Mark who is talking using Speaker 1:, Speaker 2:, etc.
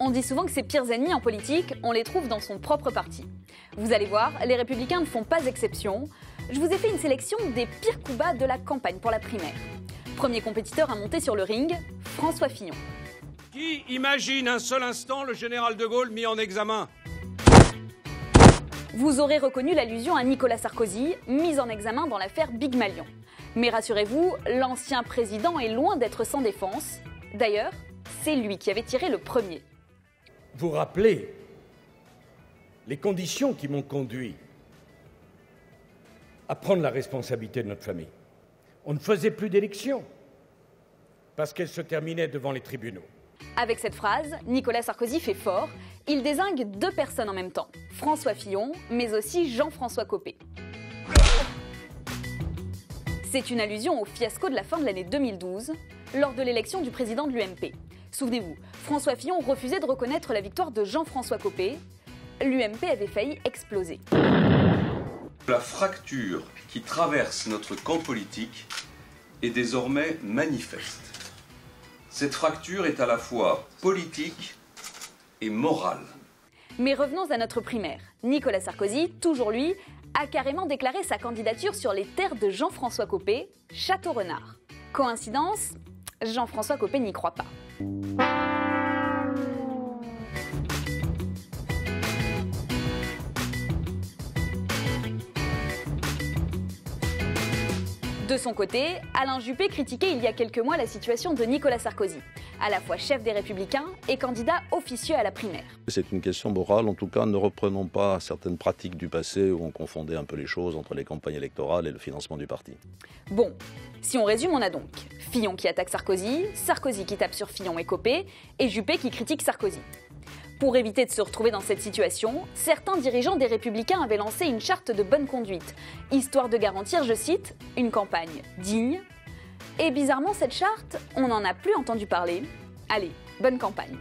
Speaker 1: On dit souvent que ses pires ennemis en politique, on les trouve dans son propre parti. Vous allez voir, les Républicains ne font pas exception. Je vous ai fait une sélection des pires coups bas de la campagne pour la primaire. Premier compétiteur à monter sur le ring, François Fillon.
Speaker 2: Qui imagine un seul instant le général de Gaulle mis en examen ?
Speaker 1: Vous aurez reconnu l'allusion à Nicolas Sarkozy, mis en examen dans l'affaire Big Malion. Mais rassurez-vous, l'ancien président est loin d'être sans défense. D'ailleurs, c'est lui qui avait tiré le premier.
Speaker 3: Vous rappelez les conditions qui m'ont conduit à prendre la responsabilité de notre famille. On ne faisait plus d'élections parce qu'elle se terminait devant les tribunaux.
Speaker 1: Avec cette phrase, Nicolas Sarkozy fait fort. Il dézingue deux personnes en même temps, François Fillon, mais aussi Jean-François Copé. C'est une allusion au fiasco de la fin de l'année 2012, lors de l'élection du président de l'UMP. Souvenez-vous, François Fillon refusait de reconnaître la victoire de Jean-François Copé. L'UMP avait failli exploser.
Speaker 4: La fracture qui traverse notre camp politique est désormais manifeste. Cette fracture est à la fois politique et morale.
Speaker 1: Mais revenons à notre primaire. Nicolas Sarkozy, toujours lui, a carrément déclaré sa candidature sur les terres de Jean-François Copé, Château-Renard. Coïncidence ? Jean-François Copé n'y croit pas. De son côté, Alain Juppé critiquait il y a quelques mois la situation de Nicolas Sarkozy, à la fois chef des Républicains et candidat officieux à la primaire.
Speaker 5: C'est une question morale, en tout cas, ne reprenons pas certaines pratiques du passé où on confondait un peu les choses entre les campagnes électorales et le financement du parti.
Speaker 1: Bon, si on résume, on a donc Fillon qui attaque Sarkozy, Sarkozy qui tape sur Fillon et Copé, et Juppé qui critique Sarkozy. Pour éviter de se retrouver dans cette situation, certains dirigeants des Républicains avaient lancé une charte de bonne conduite, histoire de garantir, je cite, une campagne digne. Et bizarrement, cette charte, on n'en a plus entendu parler. Allez, bonne campagne.